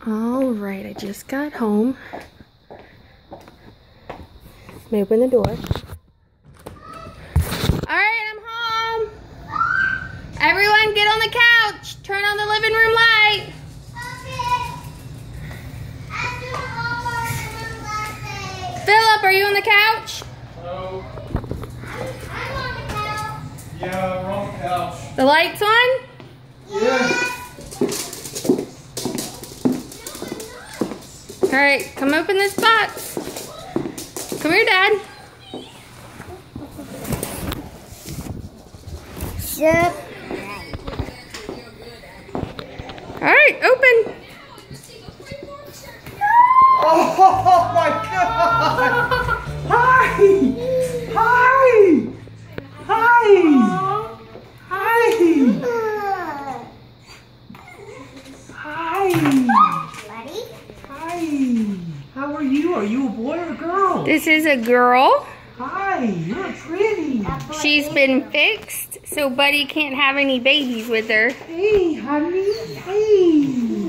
All right, I just got home. Let me open the door. All right, I'm home. Everyone get on the couch. Turn on the living room light. Philip, are you on the couch? No. I'm on the couch. Yeah, we're on the couch. The light's on? Yeah. All right, come open this box. Come here, Dad. Yep. All right, open. Oh my God! Hi! Hi! Hi! Hi! Hi! Buddy? Hi! How are you? Are you a boy or a girl? This is a girl. Hi! You're pretty. She's been fixed, so Buddy can't have any babies with her. Hey, honey. Hey.